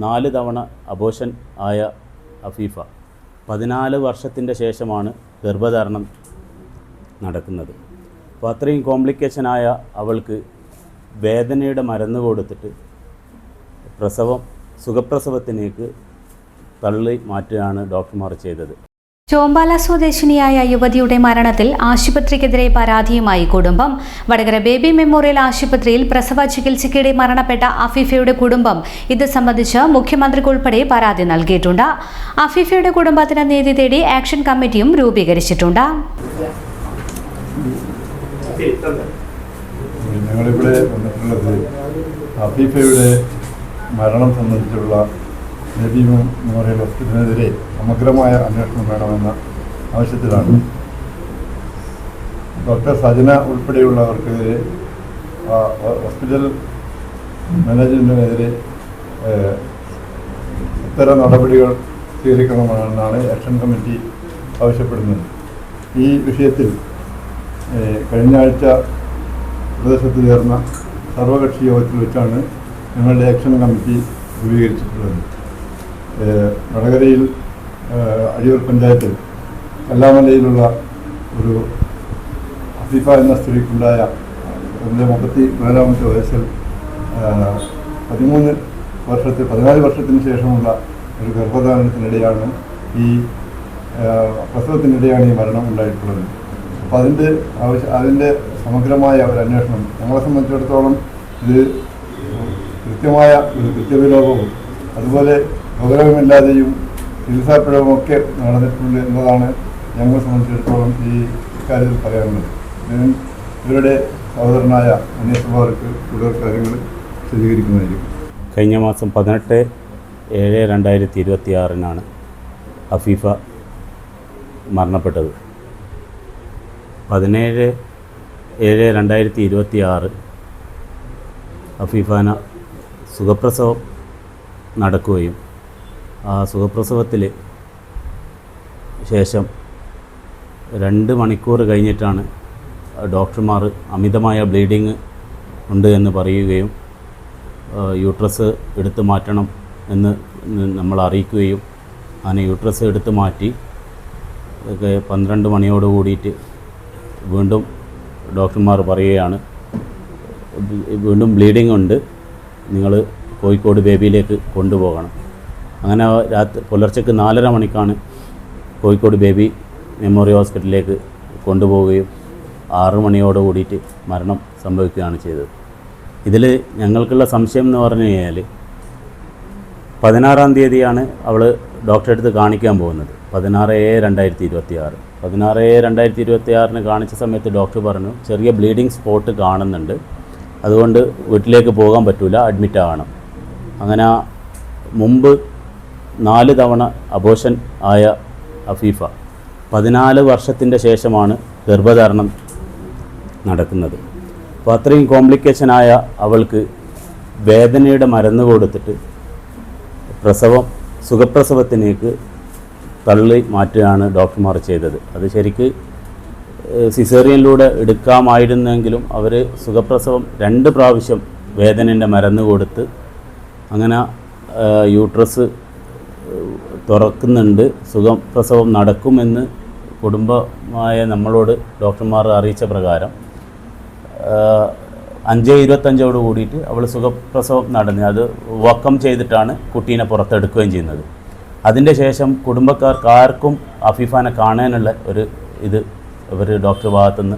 4 തവണ അബോർഷൻ ആയ അഫീഫ 14 വർഷത്തിൻ്റെ ശേഷമാണ് ഗർഭധാരണം നടക്കുന്നത്. അപ്പോൾ അത്രയും കോംപ്ലിക്കേഷനായ അവൾക്ക് വേദനയുടെ മരുന്ന് കൊടുത്തിട്ട് സുഖപ്രസവത്തിലേക്ക് തള്ളി മാറ്റുകയാണ് ഡോക്ടർമാർ ചെയ്തത്. ചോമ്പാല സ്വദേശിനിയായ യുവതിയുടെ മരണത്തിൽ ആശുപത്രിക്കെതിരെ പരാതിയുമായി കുടുംബം. വടകര ബേബി മെമ്മോറിയൽ ആശുപത്രിയിൽ പ്രസവ ചികിത്സയ്ക്കിടെ മരണപ്പെട്ട അഫീഫയുടെ കുടുംബം ഇത് സംബന്ധിച്ച് മുഖ്യമന്ത്രിക്കുൾപ്പെടെ പരാതി നൽകിയിട്ടുണ്ട്. അഫീഫയുടെ കുടുംബത്തിന് നീതി തേടി ആക്ഷൻ കമ്മിറ്റിയും രൂപീകരിച്ചിട്ടുണ്ട്. ഞങ്ങളിവിടെ വന്നിട്ടുള്ളത് അഫീഫയുടെ മരണം സംബന്ധിച്ചുള്ള ബേബി മെമ്മോറിയൽ ഹോസ്പിറ്റലിനെതിരെ സമഗ്രമായ അന്വേഷണം വേണമെന്ന ആവശ്യത്തിലാണ്. ഡോക്ടർ സജന ഉൾപ്പെടെയുള്ളവർക്കെതിരെ ഹോസ്പിറ്റൽ മാനേജ്മെൻറ്റിനെതിരെ ഇത്തരം നടപടികൾ സ്വീകരിക്കണമെന്നാണ് ആക്ഷൻ കമ്മിറ്റി ആവശ്യപ്പെടുന്നത്. ഈ വിഷയത്തിൽ കഴിഞ്ഞ ആഴ്ച പ്രദേശത്ത് ചേർന്ന സർവകക്ഷി യോഗത്തിൽ വെച്ചാണ് ഞങ്ങളുടെ ആക്ഷൻ കമ്മിറ്റി രൂപീകരിച്ചിട്ടുള്ളത്. വടകരയിൽ അഴിയൂർ പഞ്ചായത്തിൽ കല്ലാമലയിലുള്ള ഒരു അഫീഫ എന്ന സ്ത്രീക്കുണ്ടായ 34 വയസ്സിൽ 14 വർഷത്തിന് ശേഷമുള്ള ഒരു ഗർഭധാരണത്തിനിടെയാണ് ഈ പ്രസവത്തിനിടെയാണ് ഈ മരണം ഉണ്ടായിട്ടുള്ളത്. അപ്പോൾ അതിൻ്റെ സമഗ്രമായ ഒരു അന്വേഷണം ഞങ്ങളെ സംബന്ധിച്ചിടത്തോളം ഇത് കൃത്യമായ ഒരു കൃത്യവിലോപവും അതുപോലെ ഗൗരവമില്ലാതെയും ചികിത്സാപ്പിഴവുമൊക്കെ നടന്നിട്ടുണ്ട് എന്നതാണ് ഞങ്ങളെ സംബന്ധിച്ചിടത്തോളം ഈ കാര്യത്തിൽ പറയാനുള്ളത്. ഇവരുടെ സഹോദരനായ അന്വേഷകർക്ക് കൂടുതൽ കാര്യങ്ങൾ സ്ഥിരീകരിക്കുന്നതായിരിക്കും. കഴിഞ്ഞ മാസം 18/7/2026 അഫീഫ മരണപ്പെട്ടത്. 17/7/2026 അഫീഫാന സുഖപ്രസവം നടക്കുകയും ആ സുഖപ്രസവത്തിൽ ശേഷം 2 മണിക്കൂർ കഴിഞ്ഞിട്ടാണ് ഡോക്ടർമാർ അമിതമായ ബ്ലീഡിങ് ഉണ്ട് എന്ന് പറയുകയും യൂട്രസ് എടുത്തു മാറ്റണം എന്ന് നമ്മൾ അറിയിക്കുകയും അങ്ങനെ യൂട്രസ് എടുത്തു മാറ്റി 12 മണിയോട് കൂടിയിട്ട് വീണ്ടും ഡോക്ടർമാർ പറയുകയാണ് വീണ്ടും ബ്ലീഡിങ് ഉണ്ട്, നിങ്ങൾ കോഴിക്കോട് ബേബിയിലേക്ക് കൊണ്ടുപോകണം. അങ്ങനെ പുലർച്ചയ്ക്ക് 4:30 മണിക്കാണ് കോഴിക്കോട് ബേബി മെമ്മോറിയൽ ഹോസ്പിറ്റലിലേക്ക് കൊണ്ടുപോവുകയും 6 മണിയോട് കൂടിയിട്ട് മരണം സംഭവിക്കുകയാണ് ചെയ്തത്. ഇതിൽ ഞങ്ങൾക്കുള്ള സംശയം എന്ന് പറഞ്ഞു കഴിഞ്ഞാൽ 16-ാം തീയതിയാണ് അവൾ ഡോക്ടറെ അടുത്ത് കാണിക്കാൻ പോകുന്നത്. 16/7/2026 16/7/2026 കാണിച്ച സമയത്ത് ഡോക്ടർ പറഞ്ഞു ചെറിയ ബ്ലീഡിങ് സ്പോട്ട് കാണുന്നുണ്ട്, അതുകൊണ്ട് വീട്ടിലേക്ക് പോകാൻ പറ്റില്ല, അഡ്മിറ്റ് ആകണം. അങ്ങനെ മുമ്പ് 4 തവണ അബോർഷൻ ആയ അഫീഫ 14 വർഷത്തിൻ്റെ ശേഷമാണ് ഗർഭധാരണം നടക്കുന്നത്. അപ്പോൾ അത്രയും കോംപ്ലിക്കേഷനായ അവൾക്ക് വേദനയുടെ മരുന്ന് കൊടുത്തിട്ട് സുഖപ്രസവത്തിലേക്ക് തള്ളി മാറ്റുകയാണ് ഡോക്ടർമാർ ചെയ്തത്. അത് ശരിക്ക് സിസേറിയനിലൂടെ എടുക്കാമായിരുന്നെങ്കിലും അവർ സുഖപ്രസവം 2 പ്രാവശ്യം വേദനയുടെ മരുന്ന് കൊടുത്ത് അങ്ങനെ യൂട്രസ് തുറക്കുന്നുണ്ട്, സുഖപ്രസവം നടക്കുമെന്ന് കുടുംബമായ നമ്മളോട് ഡോക്ടർമാർ അറിയിച്ച പ്രകാരം 5:25 കൂടിയിട്ട് അവൾ സുഖപ്രസവം നടന്ന് അത് വക്കം ചെയ്തിട്ടാണ് കുട്ടീനെ പുറത്തെടുക്കുകയും ചെയ്യുന്നത്. അതിൻ്റെ ശേഷം കുടുംബക്കാർക്ക് ആർക്കും അഫീഫാനെ കാണാനുള്ള ഒരു ഇവർ ഡോക്ടർ ഭാഗത്തുനിന്ന്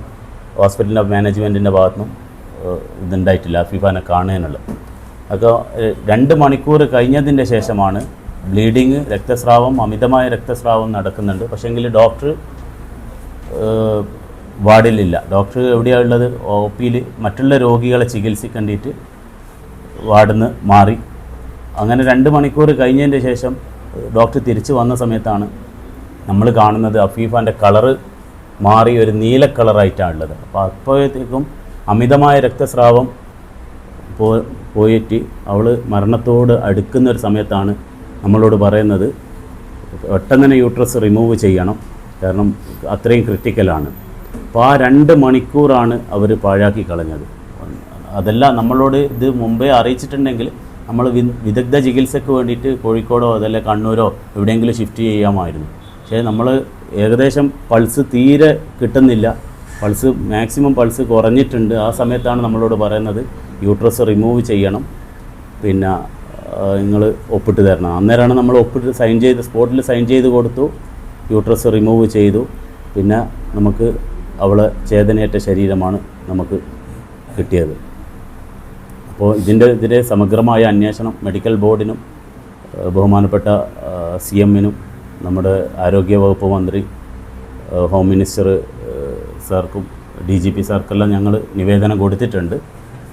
ഹോസ്പിറ്റലിൻ്റെ മാനേജ്മെൻറ്റിൻ്റെ ഭാഗത്തുനിന്നും ഇതുണ്ടായിട്ടില്ല അഫീഫാനെ കാണാനുള്ള. അപ്പോൾ 2 മണിക്കൂർ കഴിഞ്ഞതിൻ്റെ ശേഷമാണ് ബ്ലീഡിങ്, അമിതമായ രക്തസ്രാവം നടക്കുന്നുണ്ട്. പക്ഷേങ്കിൽ ഡോക്ടർ വാർഡിലില്ല. ഡോക്ടർ എവിടെയാണ് ഉള്ളത്? OPയിൽ മറ്റുള്ള രോഗികളെ ചികിത്സിക്കേണ്ടിയിട്ട് വാർഡിൽ നിന്ന് മാറി. അങ്ങനെ 2 മണിക്കൂർ കഴിഞ്ഞതിൻ്റെ ശേഷം ഡോക്ടർ തിരിച്ചു വന്ന സമയത്താണ് നമ്മൾ കാണുന്നത് അഫീഫാൻ്റെ കളറ് മാറി ഒരു നീല കളറായിട്ടാണുള്ളത്. അപ്പോൾ അപ്പോഴത്തേക്കും അമിതമായ രക്തസ്രാവം പോയിട്ട് അവൾ മരണത്തോട് അടുക്കുന്ന ഒരു സമയത്താണ് നമ്മളോട് പറയുന്നത് പെട്ടെന്ന് തന്നെ യൂട്രസ് റിമൂവ് ചെയ്യണം, കാരണം അത്രയും ക്രിട്ടിക്കലാണ്. അപ്പോൾ ആ 2 മണിക്കൂറാണ് അവർ പാഴാക്കി കളഞ്ഞത്. അതെല്ലാം നമ്മളോട് ഇത് മുമ്പേ അറിയിച്ചിട്ടുണ്ടെങ്കിൽ നമ്മൾ വിദഗ്ധ ചികിത്സയ്ക്ക് വേണ്ടിയിട്ട് കോഴിക്കോടോ അതല്ല കണ്ണൂരോ എവിടെയെങ്കിലും ഷിഫ്റ്റ് ചെയ്യാമായിരുന്നു. പക്ഷേ നമ്മൾ ഏകദേശം പൾസ് തീരെ കിട്ടുന്നില്ല, മാക്സിമം പൾസ് കുറഞ്ഞിട്ടുണ്ട്. ആ സമയത്താണ് നമ്മളോട് പറയുന്നത് യൂട്രസ് റിമൂവ് ചെയ്യണം, പിന്നെ നിങ്ങൾ ഒപ്പിട്ട് തരണം. അന്നേരമാണ് നമ്മൾ ഒപ്പിട്ട് സ്പോട്ടിൽ സൈൻ ചെയ്ത് കൊടുത്തു, യൂട്രസ് റിമൂവ് ചെയ്തു. പിന്നെ നമുക്ക് അവളെ ചേതനയേറ്റ ശരീരമാണ് നമുക്ക് കിട്ടിയത്. അപ്പോൾ ഇതിൻ്റെ സമഗ്രമായ അന്വേഷണം മെഡിക്കൽ ബോർഡിനും ബഹുമാനപ്പെട്ട CM-നും നമ്മുടെ ആരോഗ്യവകുപ്പ് മന്ത്രി, ഹോം മിനിസ്റ്റർ സാർക്കും DGP സാർക്കെല്ലാം ഞങ്ങൾ നിവേദനം കൊടുത്തിട്ടുണ്ട്.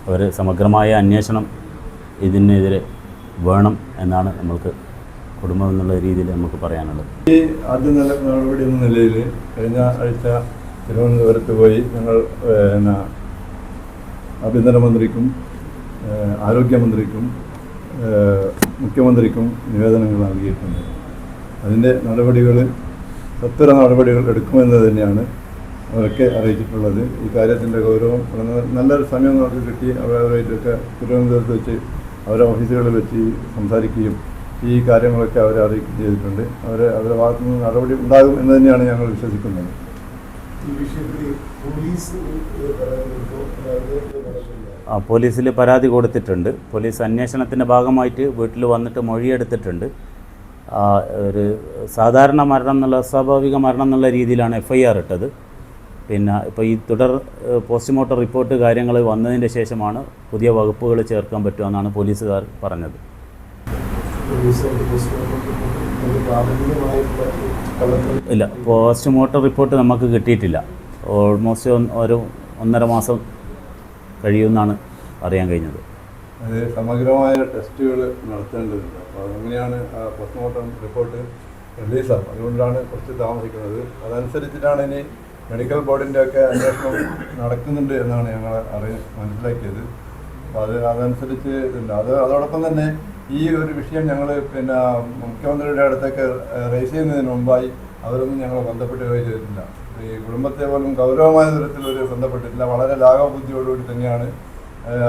അവർ സമഗ്രമായ അന്വേഷണം ഇതിനെതിരെ വേണം എന്നാണ് നമ്മൾക്ക് കുടുംബം എന്നുള്ള രീതിയിൽ നമുക്ക് പറയാനുള്ളത്. ഈ ആദ്യ നടപടി എന്ന നിലയിൽ കഴിഞ്ഞ ആഴ്ച തിരുവനന്തപുരത്ത് പോയി ഞങ്ങൾ ആഭ്യന്തരമന്ത്രിക്കും ആരോഗ്യമന്ത്രിക്കും മുഖ്യമന്ത്രിക്കും നിവേദനങ്ങൾ നൽകിയിട്ടുണ്ട്. അതിൻ്റെ നടപടികൾ സത്വര നടപടികൾ എടുക്കുമെന്ന് തന്നെയാണ് അവരൊക്കെ അറിയിച്ചിട്ടുള്ളത്. ഈ കാര്യത്തിൻ്റെ ഗൗരവം നല്ലൊരു സമയം നമുക്ക് കിട്ടി അവരായിട്ടൊക്കെ തിരുവനന്തപുരത്ത് വെച്ച് അവരെ ഓഫീസുകളിൽ വെച്ച് സംസാരിക്കുകയും ഈ കാര്യങ്ങളൊക്കെ അവരെ അറിയിക്കുകയും ചെയ്തിട്ടുണ്ട്. അവരുടെ ഭാഗത്തു നിന്ന് നടപടി ഉണ്ടാകും എന്ന് തന്നെയാണ് ഞങ്ങൾ വിശ്വസിക്കുന്നത്. പോലീസിൽ പരാതി കൊടുത്തിട്ടുണ്ട്. പോലീസ് അന്വേഷണത്തിൻ്റെ ഭാഗമായിട്ട് വീട്ടിൽ വന്നിട്ട് മൊഴിയെടുത്തിട്ടുണ്ട്. ഒരു സാധാരണ മരണം എന്നുള്ള അസ്വാഭാവിക മരണം എന്നുള്ള രീതിയിലാണ് FIR ഇട്ടത്. പിന്നെ ഇപ്പോൾ ഈ പോസ്റ്റ്മോർട്ടം റിപ്പോർട്ട് കാര്യങ്ങൾ വന്നതിൻ്റെ ശേഷമാണ് പുതിയ വകുപ്പുകൾ ചേർക്കാൻ പറ്റുമെന്നാണ് പോലീസുകാർ പറഞ്ഞത്. ഇല്ല, പോസ്റ്റ്മോർട്ടം റിപ്പോർട്ട് നമുക്ക് കിട്ടിയിട്ടില്ല. ഓൾമോസ്റ്റ് ഒരു 1.5 മാസം കഴിയുമെന്നാണ് അറിയാൻ കഴിഞ്ഞത്. അത് സമഗ്രമായ ടെസ്റ്റുകൾ നടത്തേണ്ടതുണ്ട്. അപ്പോൾ അങ്ങനെയാണ് പോസ്റ്റ്മോർട്ടം റിപ്പോർട്ട് റിലീസാകും. അതുകൊണ്ടാണ് കുറച്ച് താമസിക്കുന്നത്. അതനുസരിച്ചിട്ടാണ് ഇനി മെഡിക്കൽ ബോർഡിൻ്റെ ഒക്കെ അന്വേഷണം നടക്കുന്നുണ്ട് എന്നാണ് ഞങ്ങൾ മനസ്സിലാക്കിയത്. അപ്പോൾ അതനുസരിച്ച് ഇതുണ്ട്. അതോടൊപ്പം തന്നെ ഈ ഒരു വിഷയം ഞങ്ങൾ പിന്നെ മുഖ്യമന്ത്രിയുടെ അടുത്തൊക്കെ റേസ് ചെയ്യുന്നതിന് മുമ്പായി അവരൊന്നും ഞങ്ങളെ ബന്ധപ്പെടുകയോ ചെയ്തിട്ടില്ല. ഈ കുടുംബത്തെ പോലും ഗൗരവമായ തരത്തിലൊരു ബന്ധപ്പെട്ടിട്ടില്ല. വളരെ ലാഘവബുദ്ധിയോടുകൂടി തന്നെയാണ്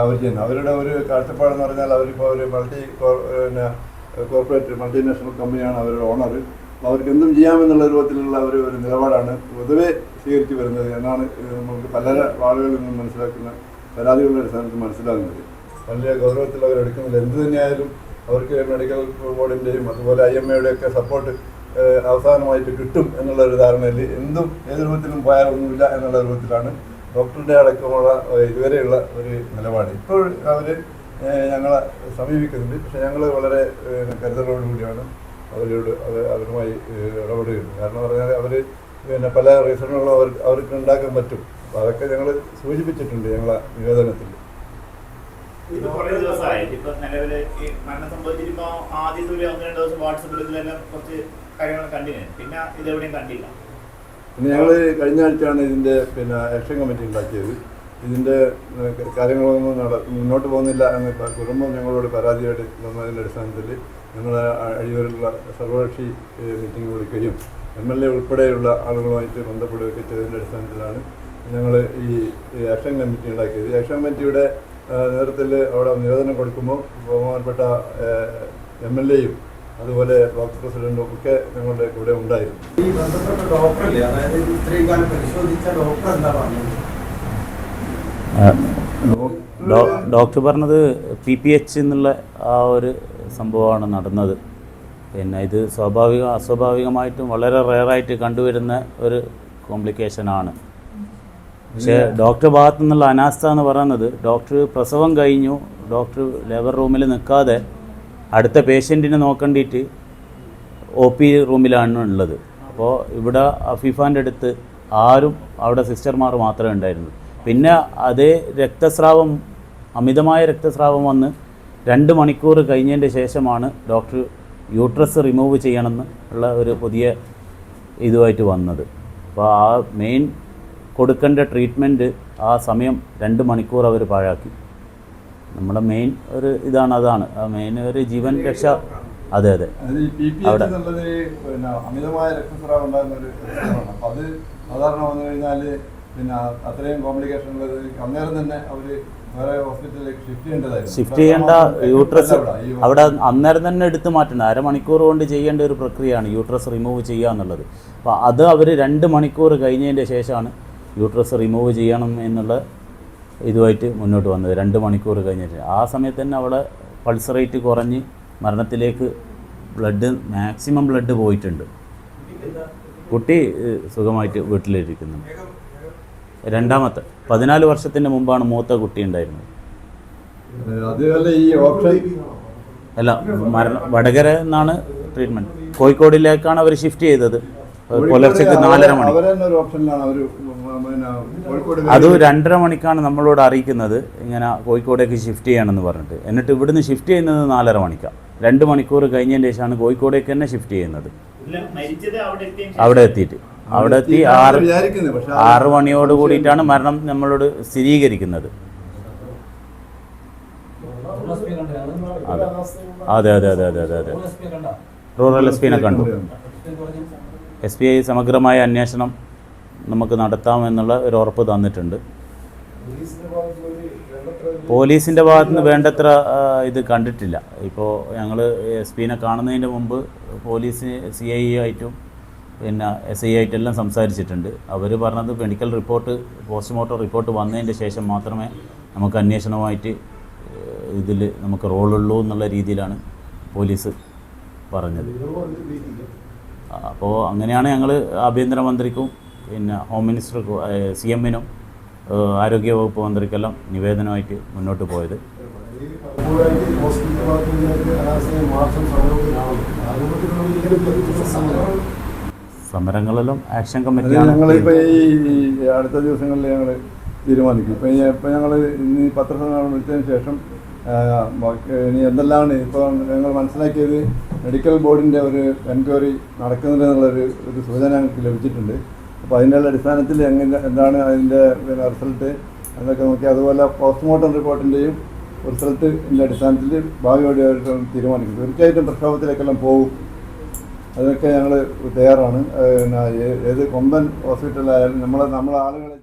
അവർ ചെയ്യുന്നത്. അവരുടെ ഒരു കാഴ്ചപ്പാടെന്ന് പറഞ്ഞാൽ അവരിപ്പോൾ ഒരു കോർപ്പറേറ്റ് മൾട്ടിനാഷണൽ കമ്പനിയാണ് അവരുടെ ഓണർ. അപ്പോൾ അവർക്ക് എന്തും ചെയ്യാമെന്നുള്ള രൂപത്തിലുള്ള ഒരു നിലപാടാണ് പൊതുവെ സ്വീകരിച്ചു വരുന്നത് എന്നാണ് നമുക്ക് പല ആളുകളിൽ നിന്നും മനസ്സിലാക്കുന്ന പരാതികളുടെ അടിസ്ഥാനത്തിൽ മനസ്സിലാകുന്നത്. വലിയ ഗൗരവത്തിൽ അവരെടുക്കുന്നില്ല. എന്ത് തന്നെയായാലും അവർക്ക് മെഡിക്കൽ ബോർഡിൻ്റെയും അതുപോലെ IMA-യുടെയൊക്കെ സപ്പോർട്ട് അവസാനമായിട്ട് കിട്ടും എന്നുള്ളൊരു ധാരണയിൽ ഏത് രൂപത്തിലും പോയാലൊന്നുമില്ല എന്നുള്ള രൂപത്തിലാണ് ഡോക്ടറുടെ അടക്കമുള്ള ഇതുവരെയുള്ള ഒരു നിലപാട്. ഇപ്പോൾ അവർ ഞങ്ങളെ സമീപിക്കുന്നുണ്ട്. പക്ഷേ ഞങ്ങൾ വളരെ കരുതലോടുകൂടിയാണ് അവരുമായി ഇടപെടുകയുണ്ട്. കാരണം പറഞ്ഞാൽ അവർ പല റീസണുകളും അവർക്ക് ഉണ്ടാക്കാൻ പറ്റും. അപ്പോൾ അതൊക്കെ ഞങ്ങൾ സൂചിപ്പിച്ചിട്ടുണ്ട് ഞങ്ങളെ നിവേദനത്തിൽ. ഇത് കുറേ ദിവസമായി ഇപ്പം നിലവിൽ ഈ മരണം സംഭവിച്ചിരിപ്പോൾ ആദ്യത്തെ ഒരു 1-2 ദിവസം വാട്സപ്പിൽ ഇതിലെല്ലാം കുറച്ച് കാര്യങ്ങൾ കണ്ടിരുന്നു. പിന്നെ ഇതെവിടെയും കണ്ടില്ല. പിന്നെ ഞങ്ങൾ കഴിഞ്ഞ ആഴ്ചയാണ് ഇതിൻ്റെ ആക്ഷൻ കമ്മിറ്റി ഉണ്ടാക്കിയത്. ഇതിൻ്റെ കാര്യങ്ങളൊന്നും മുന്നോട്ട് പോകുന്നില്ല എന്ന് കുടുംബം ഞങ്ങളോട് പരാതിയായിട്ട് തന്നതിൻ്റെ അടിസ്ഥാനത്തിൽ ഞങ്ങൾ അഴിയൂരിലുള്ള സർവകക്ഷി മീറ്റിംഗ് വിളിക്കുകയും MLA ഉൾപ്പെടെയുള്ള ആളുകളുമായിട്ട് ബന്ധപ്പെടുകയൊക്കെ ചെയ്തതിൻ്റെ അടിസ്ഥാനത്തിലാണ് ഞങ്ങൾ ഈ ആക്ഷൻ കമ്മിറ്റി ഉണ്ടാക്കിയത്. ഈ ആക്ഷൻ കമ്മിറ്റിയുടെ നേതൃത്വത്തിൽ അവിടെ നിവേദനം കൊടുക്കുമ്പോൾ ബഹുമാനപ്പെട്ട MLA-യും അതുപോലെ ബ്ലോക്ക് പ്രസിഡന്റും ഒക്കെ ഞങ്ങളുടെ കൂടെ ഉണ്ടായിരുന്നു. ഈ ബന്ധപ്പെട്ട ഡോക്ടറില്ലേ, അതായത് ഇത്രയും കാലം പരിശോധിച്ച ഡോക്ടർ എന്താ പറഞ്ഞത്? ഡോക്ടർ പറഞ്ഞത് PPH എന്നുള്ള ആ ഒരു സംഭവമാണ് നടന്നത്. പിന്നെ ഇത് അസ്വാഭാവികമായിട്ടും വളരെ റെയറായിട്ട് കണ്ടുവരുന്ന ഒരു കോംപ്ലിക്കേഷനാണ്. പക്ഷേ ഡോക്ടർ ഭാഗത്തു നിന്നുള്ള അനാസ്ഥ എന്ന് പറയുന്നത്, ഡോക്ടർ പ്രസവം കഴിഞ്ഞു, ഡോക്ടർ ലേബർ റൂമിൽ നിൽക്കാതെ അടുത്ത പേഷ്യൻറ്റിനെ നോക്കേണ്ടിയിട്ട് OP റൂമിലാണ് ഉള്ളത്. അപ്പോൾ ഇവിടെ അഫീഫാൻ്റെ അടുത്ത് ആരും അവിടെ സിസ്റ്റർമാർ മാത്രമേ ഉണ്ടായിരുന്നു. പിന്നെ അതേ അമിതമായ രക്തസ്രാവം വന്ന് 2 മണിക്കൂർ കഴിഞ്ഞതിൻ്റെ ശേഷമാണ് ഡോക്ടർ യൂട്രസ് റിമൂവ് ചെയ്യണമെന്ന് ഉള്ള ഒരു പുതിയ ഇതുമായിട്ട് വന്നത്. അപ്പോൾ ആ മെയിൻ കൊടുക്കേണ്ട ട്രീറ്റ്മെൻറ്റ് ആ സമയം 2 മണിക്കൂർ അവർ പാഴാക്കി. നമ്മുടെ മെയിൻ ഒരു അതാണ് ആ മെയിൻ ഒരു ജീവൻ രക്ഷ. അതെ അവിടെ അമിതമായ രക്തസ്രാവം ഉണ്ടാകുന്ന ഒരു പ്രശ്നമാണ്. അപ്പോൾ അത് സാധാരണ വന്നു കഴിഞ്ഞാൽ പിന്നെ അത്രയും കോംപ്ലിക്കേഷൻ ഉള്ളത് അന്നേരം തന്നെ അവർ വേറെ ഹോസ്പിറ്റലിലേക്ക് ഷിഫ്റ്റ് ചെയ്യേണ്ടതായിരുന്നു. ഷിഫ്റ്റ് ചെയ്യേണ്ട യൂട്രസ് അവിടെ അന്നേരം തന്നെ എടുത്തു മാറ്റണം. അരമണിക്കൂർ കൊണ്ട് ചെയ്യേണ്ട ഒരു പ്രക്രിയയാണ് യൂട്രസ് റിമൂവ് ചെയ്യുക എന്നുള്ളത്. അപ്പോൾ അത് അവർ 2 മണിക്കൂർ കഴിഞ്ഞതിൻ്റെ ശേഷമാണ് യൂട്രസ് റിമൂവ് ചെയ്യണം എന്നുള്ള ഇതുമായിട്ട് മുന്നോട്ട് വന്നത്. 2 മണിക്കൂർ കഴിഞ്ഞിട്ട് ആ സമയത്ത് തന്നെ അവിടെ പൾസ് റേറ്റ് കുറഞ്ഞ് മരണത്തിലേക്ക് മാക്സിമം ബ്ലഡ് പോയിട്ടുണ്ട്. കുട്ടി സുഖമായിട്ട് വീട്ടിലിരിക്കുന്നുണ്ട്. രണ്ടാമത്തെ 14 വർഷത്തിന് മുമ്പാണ് മൂത്ത കുട്ടി ഉണ്ടായിരുന്നത്. അതുപോലെ ഈ ഓപ്ഷൻ അല്ല, വടകര എന്നാണ് ട്രീറ്റ്മെൻറ്റ്. കോഴിക്കോടിലേക്കാണ് അവർ ഷിഫ്റ്റ് ചെയ്തത്. പുലർച്ചയ്ക്ക് 4:30 മണി. ഒരു ഓപ്ഷനിലാണ് അവർ കോഴിക്കോട് അത് 2:30 മണിക്കാണ് നമ്മളോട് അറിയിക്കുന്നത് ഇങ്ങനെ കോഴിക്കോടേക്ക് ഷിഫ്റ്റ് ചെയ്യണമെന്ന് പറഞ്ഞിട്ട്. എന്നിട്ട് ഇവിടുന്ന് ഷിഫ്റ്റ് ചെയ്യുന്നത് 4:30 മണിക്കാണ്. 2 മണിക്കൂർ കഴിഞ്ഞതിന് ശേഷമാണ് കോഴിക്കോടേക്ക് തന്നെ ഷിഫ്റ്റ് ചെയ്യുന്നത്. അവിടെ എത്തിയിട്ട് അവിടെ എത്തി 6 മണിയോട് കൂടിയിട്ടാണ് മരണം നമ്മളോട് സ്ഥിരീകരിക്കുന്നത്. അതെ അതെ അതെ അതെ അതെ അതെ റൂറൽ SP കണ്ടു. SPI സമഗ്രമായ അന്വേഷണം നമുക്ക് നടത്താമെന്നുള്ള ഒരു ഉറപ്പ് തന്നിട്ടുണ്ട്. പോലീസിൻ്റെ ഭാഗത്ത് നിന്ന് വേണ്ടത്ര ഇത് കണ്ടിട്ടില്ല. ഇപ്പോൾ ഞങ്ങൾ SP കാണുന്നതിന് മുമ്പ് പോലീസ് CI ആയിട്ടും പിന്നെ SI ആയിട്ടെല്ലാം സംസാരിച്ചിട്ടുണ്ട്. അവർ പറഞ്ഞത് മെഡിക്കൽ റിപ്പോർട്ട്, പോസ്റ്റ്മോർട്ടം റിപ്പോർട്ട് വന്നതിൻ്റെ ശേഷം മാത്രമേ നമുക്ക് അന്വേഷണമായിട്ട് ഇതിൽ നമുക്ക് റോളുള്ളൂ എന്നുള്ള രീതിയിലാണ് പോലീസ് പറഞ്ഞത്. അപ്പോൾ അങ്ങനെയാണ് ഞങ്ങൾ ആഭ്യന്തരമന്ത്രിക്കും പിന്നെ ഹോം മിനിസ്റ്റർക്കും CM-നും ആരോഗ്യവകുപ്പ് മന്ത്രിക്കെല്ലാം നിവേദനമായിട്ട് മുന്നോട്ട് പോയത്. സമരങ്ങളെല്ലാം ആക്ഷൻ കമ്മിറ്റിയാണ്. ഞങ്ങളിപ്പോൾ ഈ അടുത്ത ദിവസങ്ങളിൽ ഞങ്ങൾ തീരുമാനിക്കും. ഇപ്പം ഞങ്ങൾ ഇന്ന് പത്രസമ്മേളനം വിളിച്ചതിന് ശേഷം ഇനി എന്തെല്ലാമാണ് ഇപ്പോൾ ഞങ്ങൾ മനസ്സിലാക്കിയത്, മെഡിക്കൽ ബോർഡിൻ്റെ ഒരു എൻക്വയറി നടക്കുന്നുണ്ടെന്നുള്ളൊരു സൂചന ഞങ്ങൾക്ക് ലഭിച്ചിട്ടുണ്ട്. അപ്പോൾ അതിൻ്റെ അടിസ്ഥാനത്തിൽ എന്താണ് അതിൻ്റെ പിന്നെ റിസൾട്ട് എന്നൊക്കെ നോക്കി, അതുപോലെ പോസ്റ്റ്മോർട്ടം റിപ്പോർട്ടിൻ്റെയും റിസൾട്ടിൻ്റെ അടിസ്ഥാനത്തിൽ ഭാവിയോടെ തീരുമാനിക്കും. തീർച്ചയായിട്ടും പ്രക്ഷോഭത്തിലേക്കെല്ലാം പോകും. അതിനൊക്കെ ഞങ്ങൾ തയ്യാറാണ്. ഏത് കൊമ്പൻ ഹോസ്പിറ്റലായാലും നമ്മളെ ആളുകളെ